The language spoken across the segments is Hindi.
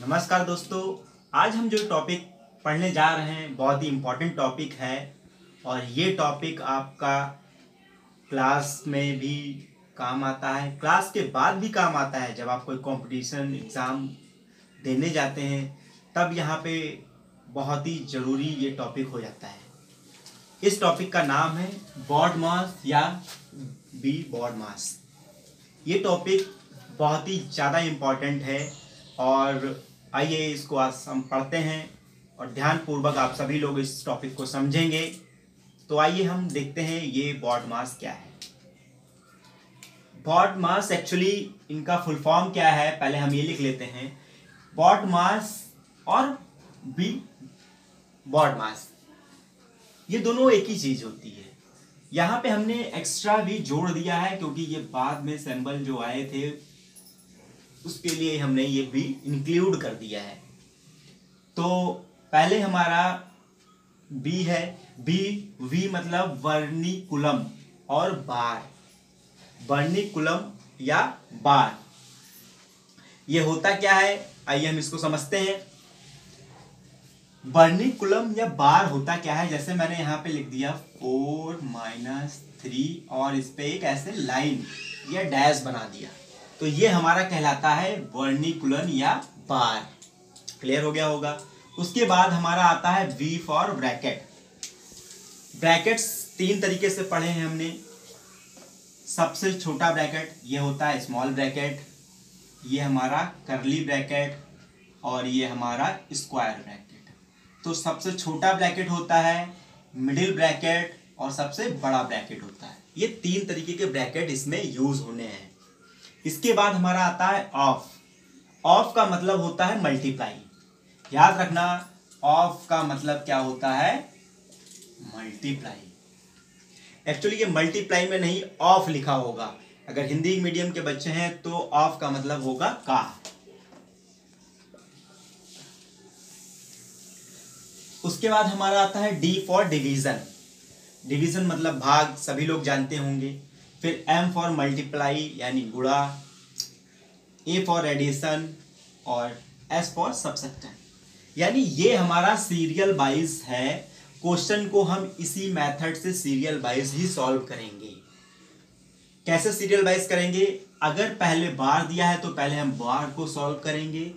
नमस्कार दोस्तों। आज हम जो टॉपिक पढ़ने जा रहे हैं बहुत ही इम्पोर्टेंट टॉपिक है और ये टॉपिक आपका क्लास में भी काम आता है, क्लास के बाद भी काम आता है। जब आप कोई कंपटीशन एग्ज़ाम देने जाते हैं तब यहाँ पे बहुत ही ज़रूरी ये टॉपिक हो जाता है। इस टॉपिक का नाम है बॉड मास या बॉड मास। ये टॉपिक बहुत ही ज़्यादा इम्पॉर्टेंट है और आइए इसको आज हम पढ़ते हैं और ध्यानपूर्वक आप सभी लोग इस टॉपिक को समझेंगे। तो आइए हम देखते हैं ये बॉड मास क्या है। बॉड मास एक्चुअली इनका फुल फॉर्म क्या है, पहले हम ये लिख लेते हैं। बॉड मास और बॉड मास ये दोनों एक ही चीज़ होती है। यहाँ पे हमने एक्स्ट्रा भी जोड़ दिया है क्योंकि ये बाद में सिंबल जो आए थे उसके लिए हमने ये भी इंक्लूड कर दिया है। तो पहले हमारा बी है, वी मतलब वर्निकुलम और बार। वर्निकुलम या बार ये होता क्या है, आइए हम इसको समझते हैं। वर्निकुलम या बार होता क्या है, जैसे मैंने यहाँ पे लिख दिया 4-3 और इस पे एक ऐसे लाइन या डैश बना दिया, तो ये हमारा कहलाता है वर्निकुलम या बार। क्लियर हो गया होगा। उसके बाद हमारा आता है वी फॉर ब्रैकेट। ब्रैकेट्स 3 तरीके से पढ़े हैं हमने। सबसे छोटा ब्रैकेट ये होता है स्मॉल ब्रैकेट, ये हमारा कर्ली ब्रैकेट और ये हमारा स्क्वायर ब्रैकेट। तो सबसे छोटा ब्रैकेट होता है, मिडिल ब्रैकेट और सबसे बड़ा ब्रैकेट होता है। ये 3 तरीके के ब्रैकेट इसमें यूज होने हैं। इसके बाद हमारा आता है ऑफ। ऑफ का मतलब होता है मल्टीप्लाई। याद रखना, ऑफ का मतलब क्या होता है, मल्टीप्लाई। एक्चुअली ये मल्टीप्लाई में नहीं ऑफ लिखा होगा। अगर हिंदी मीडियम के बच्चे हैं तो ऑफ का मतलब होगा का। उसके बाद हमारा आता है डी फॉर डिवीजन। डिवीजन मतलब भाग, सभी लोग जानते होंगे। फिर एम फॉर मल्टीप्लाई यानी गुणा, ए फॉर एडिशन और एस फॉर सब्सट्रैक्शन। यानी ये हमारा सीरियल वाइज है। क्वेश्चन को हम इसी मेथड से सीरियल वाइज ही सॉल्व करेंगे। कैसे सीरियल वाइज करेंगे, अगर पहले बार दिया है तो पहले हम बार को सॉल्व करेंगे।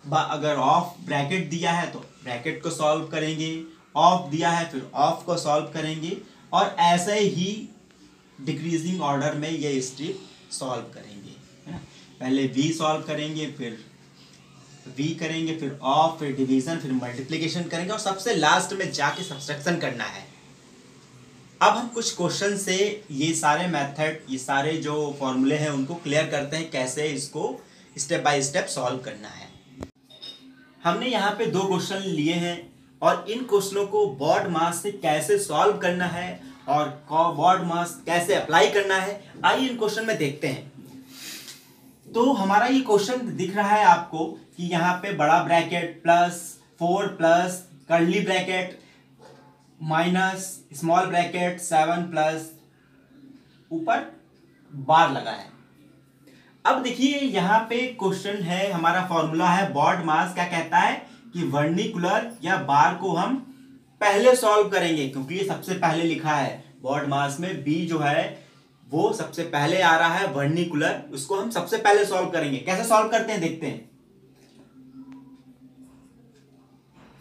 अगर ऑफ ब्रैकेट दिया है तो ब्रैकेट को सॉल्व करेंगे, ऑफ दिया है फिर ऑफ को सॉल्व करेंगे और ऐसे ही डिक्रीजिंग ऑर्डर में ये स्टेप सॉल्व करेंगे, है ना। पहले वी सॉल्व करेंगे, फिर वी करेंगे, फिर ऑफ, फिर डिवीजन, फिर मल्टीप्लिकेशन करेंगे और सबसे लास्ट में जाके सब्सट्रैक्शन करना है। अब हम कुछ क्वेश्चन से ये सारे मेथड, ये सारे जो फॉर्मूले हैं उनको क्लियर करते हैं, कैसे इसको स्टेप बाय स्टेप सॉल्व करना है। हमने यहाँ पे 2 क्वेश्चन लिए हैं और इन क्वेश्चनों को बॉड मास से कैसे सॉल्व करना है और बॉड मास कैसे अप्लाई करना है, आइए इन क्वेश्चन में देखते हैं। तो हमारा ये क्वेश्चन दिख रहा है आपको कि यहाँ पे बड़ा bracket plus 4 plus curly bracket minus small bracket 7 plus ऊपर बार लगा है। अब देखिए यहाँ पे क्वेश्चन है, हमारा फॉर्मूला है बॉड मास। क्या कहता है कि वर्निकुलर या बार को हम पहले सॉल्व करेंगे क्योंकि ये सबसे पहले लिखा है। बॉड मास में बी जो है वो सबसे पहले आ रहा है, वर्निकुलर उसको हम सबसे पहले सॉल्व करेंगे। कैसे सॉल्व करते हैं देखते हैं।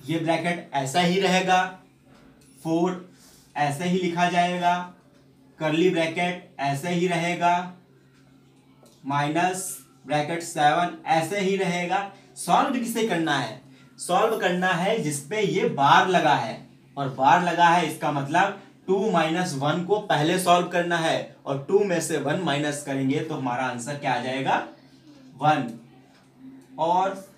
ये ब्रैकेट ऐसा ही रहेगा, 4 ऐसे ही लिखा जाएगा, कर्ली ब्रैकेट ऐसे ही रहेगा, माइनस ब्रैकेट 7 ऐसे ही रहेगा। सॉल्व किसे करना है, सॉल्व करना है जिसपे ये बार लगा है, और बार लगा है इसका मतलब 2 - 1 को पहले सॉल्व करना है और 2 में से 1 माइनस करेंगे तो हमारा आंसर क्या आ जाएगा, 1। और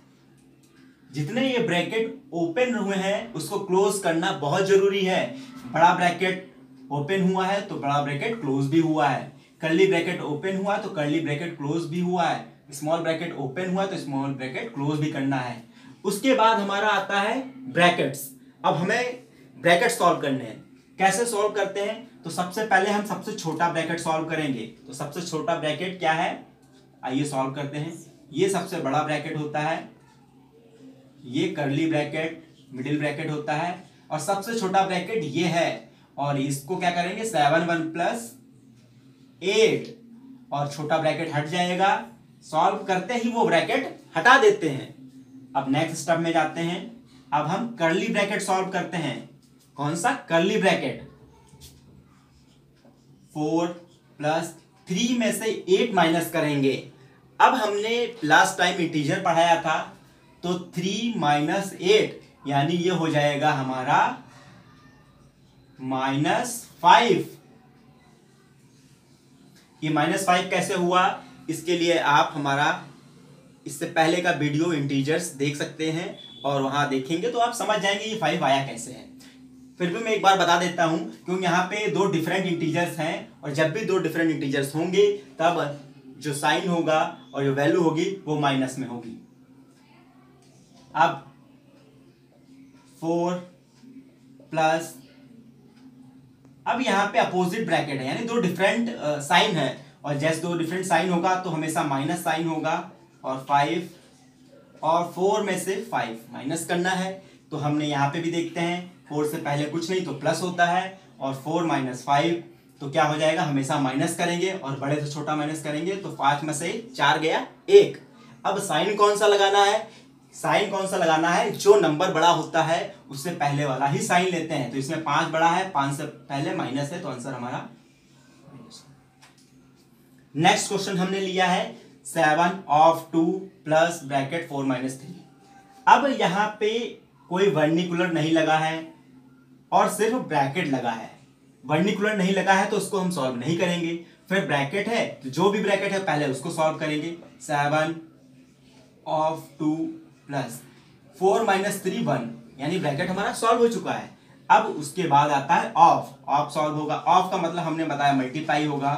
जितने ये ब्रैकेट ओपन हुए हैं उसको क्लोज करना बहुत जरूरी है। बड़ा ब्रैकेट ओपन हुआ है तो बड़ा ब्रैकेट क्लोज भी हुआ है, कर्ली ब्रैकेट ओपन हुआ है तो कर्ली ब्रैकेट क्लोज भी हुआ है, स्मॉल ब्रैकेट ओपन हुआ है तो स्मॉल ब्रैकेट क्लोज भी करना है। उसके बाद हमारा आता है ब्रैकेट्स। अब हमें ब्रैकेट सॉल्व करने हैं। कैसे सॉल्व करते हैं, तो सबसे पहले हम सबसे छोटा ब्रैकेट सॉल्व करेंगे। तो सबसे छोटा ब्रैकेट क्या है, आइए सॉल्व करते हैं। ये सबसे बड़ा ब्रैकेट होता है ये कर्ली ब्रैकेट मिडिल ब्रैकेट होता है और सबसे छोटा ब्रैकेट ये है और इसको क्या करेंगे 7 1 प्लस 8 और छोटा ब्रैकेट हट जाएगा। सॉल्व करते ही वो ब्रैकेट हटा देते हैं। अब नेक्स्ट स्टेप में जाते हैं। अब हम कर्ली ब्रैकेट सॉल्व करते हैं। कौन सा कर्ली ब्रैकेट? 4 प्लस 3 में से 8 माइनस करेंगे। अब हमने लास्ट टाइम इंटीजर पढ़ाया था तो 3 माइनस 8 यानी ये हो जाएगा हमारा -5। ये -5 कैसे हुआ? इसके लिए आप हमारा इससे पहले का वीडियो इंटीजर्स देख सकते हैं और वहां देखेंगे तो आप समझ जाएंगे ये 5 आया कैसे है। फिर भी मैं एक बार बता देता हूं क्योंकि यहाँ पे दो डिफरेंट इंटीजर्स हैं और जब भी दो डिफरेंट इंटीजर्स होंगे तब जो साइन होगा और जो वैल्यू होगी वो माइनस में होगी। अब 4 प्लस, अब यहाँ पे अपोजिट ब्रैकेट है यानी दो डिफरेंट साइन है और जैसे दो डिफरेंट साइन होगा तो हमेशा माइनस साइन होगा और 5 और 4 में से 5 माइनस करना है। तो हमने यहाँ पे भी देखते हैं 4 से पहले कुछ नहीं तो प्लस होता है और 4 माइनस 5 तो क्या हो जाएगा, हमेशा माइनस करेंगे और बड़े से छोटा माइनस करेंगे तो 5 में से 4 गया 1। अब साइन कौन सा लगाना है? साइन कौन सा लगाना है? जो नंबर बड़ा होता है उससे पहले वाला ही साइन लेते हैं। तो इसमें 5 बड़ा है, 5 से पहले माइनस है तो आंसर हमारा माइनस। नेक्स्ट क्वेश्चन हमने लिया है 7 ऑफ 2 प्लस ब्रैकेट 4 माइनस 3। अब यहाँ पे कोई वर्निकुलर नहीं लगा है और सिर्फ ब्रैकेट लगा है। वर्निकुलर नहीं लगा है तो उसको हम सॉल्व नहीं करेंगे। फिर ब्रैकेट है तो जो भी ब्रैकेट है पहले उसको सॉल्व करेंगे। 7 ऑफ 2 प्लस 4 माइनस 3 1 यानी ब्रैकेट हमारा सॉल्व हो चुका है। अब उसके बाद आता है ऑफ। ऑफ सॉल्व होगा। ऑफ का मतलब हमने बताया मल्टीप्लाई होगा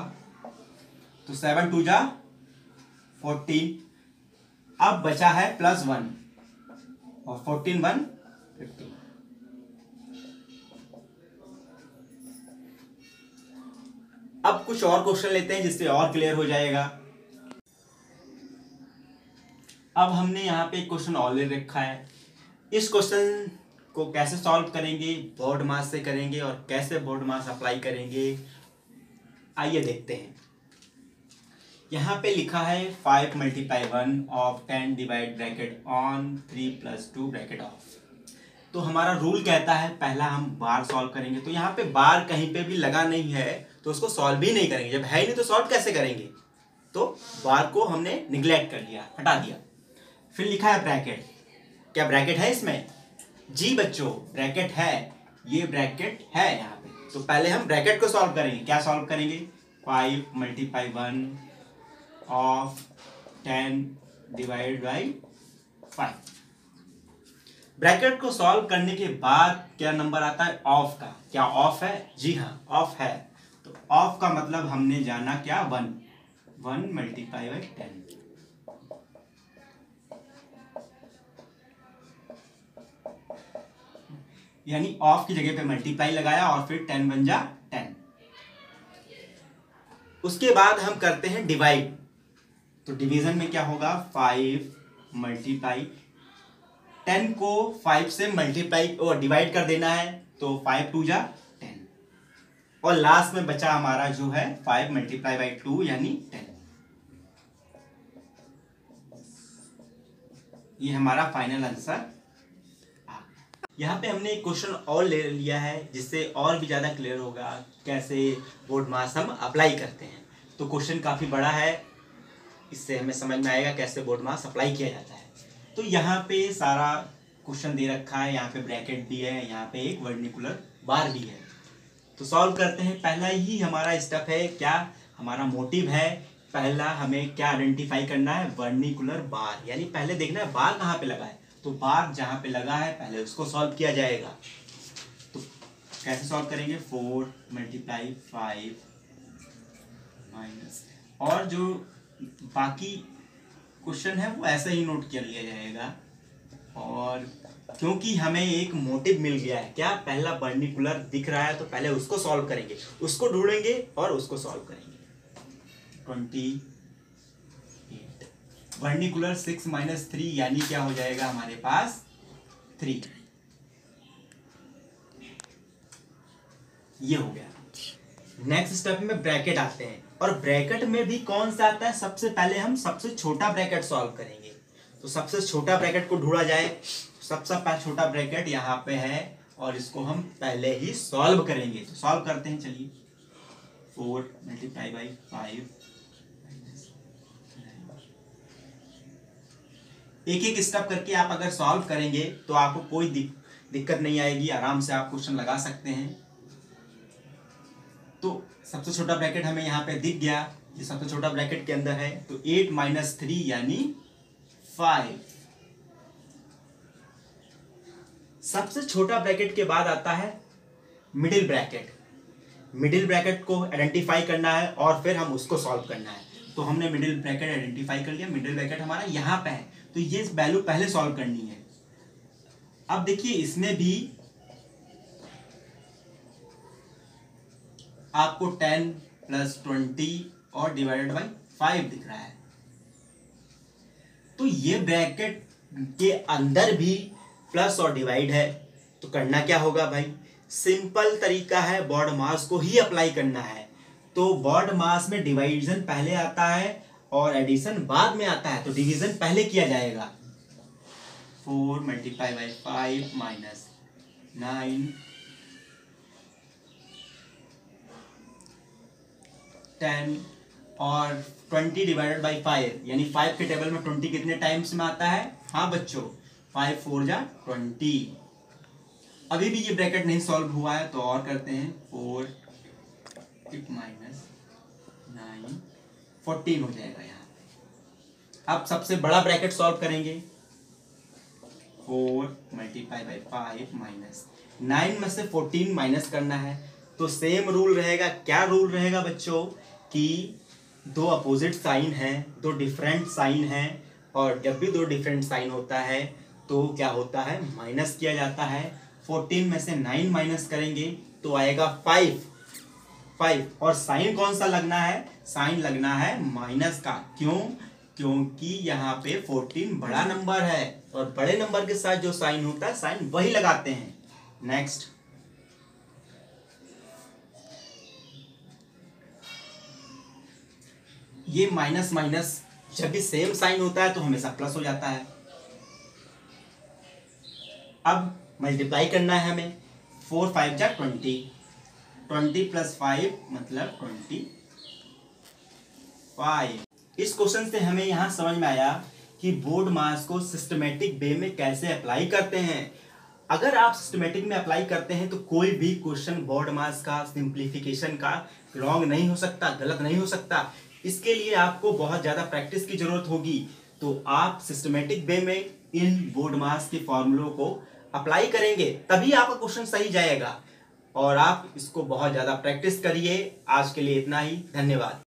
तो 7 2 जा 14। अब बचा है +1 और 14 1 15। अब कुछ और क्वेश्चन लेते हैं जिससे और क्लियर हो जाएगा। अब हमने यहाँ पे एक क्वेश्चन और ले रखा है। इस क्वेश्चन को कैसे सॉल्व करेंगे, बोर्ड मास से करेंगे और कैसे बोर्ड मास अप्लाई करेंगे आइए देखते हैं। यहाँ पे लिखा है 5 × 1 of 10 divide bracket on 3 + 2 bracket of. तो हमारा रूल कहता है पहला हम बार सॉल्व करेंगे। तो यहाँ पे बार कहीं पे भी लगा नहीं है तो उसको सॉल्व भी नहीं करेंगे। जब है ही नहीं तो सॉल्व कैसे करेंगे? तो बार को हमने निगलेक्ट कर दिया, हटा दिया। फिर लिखा है ब्रैकेट। क्या ब्रैकेट है इसमें? जी बच्चों ब्रैकेट है, ये ब्रैकेट है यहाँ पे। तो पहले हम ब्रैकेट को सॉल्व करेंगे। क्या सॉल्व करेंगे? 5 × 1 ऑफ 10 डिवाइड बाई 5। ब्रैकेट को सॉल्व करने के बाद क्या नंबर आता है? ऑफ का। क्या ऑफ है? जी हाँ ऑफ है। तो ऑफ का मतलब हमने जाना क्या? 1 × 10। यानी ऑफ की जगह पे मल्टीप्लाई लगाया और फिर 10 बन जा 10। उसके बाद हम करते हैं डिवाइड। तो डिवीजन में क्या होगा? 5 × 10 को 5 से मल्टीप्लाई और डिवाइड कर देना है तो 5 2 जा 10 और लास्ट में बचा हमारा जो है 5 × 2 यानी 10। ये हमारा फाइनल आंसर। यहाँ पे हमने एक क्वेश्चन और ले लिया है जिससे और भी ज़्यादा क्लियर होगा कैसे बोर्ड मास हम अप्लाई करते हैं। तो क्वेश्चन काफ़ी बड़ा है, इससे हमें समझ में आएगा कैसे बोर्ड मास अप्लाई किया जाता है। तो यहाँ पे सारा क्वेश्चन दे रखा है, यहाँ पे ब्रैकेट भी है, यहाँ पे एक वर्निकुलर बार भी है। तो सॉल्व करते हैं। पहला ही हमारा स्टेप है, क्या हमारा मोटिव है? पहला हमें क्या आइडेंटिफाई करना है? वर्निकुलर बार। यानी पहले देखना है बार कहाँ पे लगा है। तो बार जहाँ पे लगा है पहले उसको सॉल्व किया जाएगा। तो कैसे सॉल्व करेंगे? 4 × 5 माइनस, और जो बाकी क्वेश्चन है वो ऐसे ही नोट कर लिया जाएगा। और क्योंकि हमें एक मोटिव मिल गया है, क्या पहला वर्निकुलर दिख रहा है तो पहले उसको सॉल्व करेंगे, उसको ढूंढेंगे और उसको सॉल्व करेंगे। 28 वर्निकुलर 6 - 3 यानी क्या हो जाएगा हमारे पास 3। ये हो गया। नेक्स्ट स्टेप में ब्रैकेट आते हैं, और ब्रैकेट में भी कौन सा आता है, सबसे पहले हम सबसे छोटा ब्रैकेट सॉल्व करेंगे। तो सबसे छोटा ब्रैकेट को ढूंढा जाए, सबसे छोटा ब्रैकेट यहाँ पे है और इसको हम पहले ही सॉल्व करेंगे। तो सॉल्व करते हैं, चलिए। 4 मल्टीप्लाई बाई 5, एक एक स्टेप करके आप अगर सॉल्व करेंगे तो आपको कोई दिक्कत नहीं आएगी, आराम से आप क्वेश्चन लगा सकते हैं। तो सबसे छोटा ब्रैकेट हमें यहाँ पे दिख गया, ये सबसे छोटा ब्रैकेट के अंदर है। तो 8 - 3 यानी 5। सबसे छोटा ब्रैकेट के बाद आता है मिडिल ब्रैकेट। मिडिल ब्रैकेट को आइडेंटिफाई करना है और फिर हम उसको सॉल्व करना है। तो हमने मिडिल ब्रैकेट आइडेंटिफाई कर लिया, मिडिल ब्रैकेट हमारा यहाँ पे है, तो ये वैल्यू पहले सॉल्व करनी है। अब देखिए इसमें भी आपको 10 + 20 और डिवाइडेड बाई 5 दिख रहा है। तो ये ब्रैकेट के अंदर भी प्लस और डिवाइड है, तो करना क्या होगा भाई, सिंपल तरीका है, बॉड मास को ही अप्लाई करना है। तो बॉड मास में डिवाइजन पहले आता है और एडिशन बाद में आता है, तो डिवीजन पहले किया जाएगा। 4 मल्टीप्लाई बाई 5 माइनस 9 10 और 20 डिवाइडेड बाई 5, यानी 5 के टेबल में 20 कितने टाइम्स में आता है। हाँ बच्चों, 5 × 4 = 20। अभी भी ये ब्रैकेट नहीं सॉल्व हुआ है, तो और करते हैं। 4 माइनस 9 14 हो जाएगा यहाँ पे। अब सबसे बड़ा ब्रैकेट सॉल्व करेंगे। 4 मल्टीप्लाई बाई 5 माइनस 9 में से 14 माइनस करना है। तो सेम रूल रहेगा। क्या रूल रहेगा बच्चों, कि दो अपोजिट साइन हैं, दो डिफरेंट साइन हैं, और जब भी दो डिफरेंट साइन होता है तो क्या होता है, माइनस किया जाता है। 14 में से 9 माइनस करेंगे तो आएगा 5। और साइन कौन सा लगना है, साइन लगना है माइनस का। क्यों, क्योंकि यहाँ पे 14 बड़ा नंबर है और बड़े नंबर के साथ जो साइन होता है साइन वही लगाते हैं। नेक्स्ट, ये माइनस माइनस जब भी सेम साइन होता है तो हमेशा प्लस हो जाता है। अब मल्टीप्लाई करना है हमें। 4 × 5 = 20, 20 + 5 मतलब 25। इस क्वेश्चन से हमें यहाँ समझ में आया कि बोर्ड मास को सिस्टमेटिक वे में कैसे अप्लाई करते हैं। अगर आप सिस्टमेटिक में अप्लाई करते हैं तो कोई भी क्वेश्चन बोर्ड मास का, सिंप्लीफिकेशन का रॉन्ग नहीं हो सकता, गलत नहीं हो सकता। इसके लिए आपको बहुत ज़्यादा प्रैक्टिस की जरूरत होगी। तो आप सिस्टमेटिक वे में इन बोर्ड मास के फॉर्मूलों को अप्लाई करेंगे, तभी आपका क्वेश्चन सही जाएगा। और आप इसको बहुत ज़्यादा प्रैक्टिस करिए। आज के लिए इतना ही, धन्यवाद।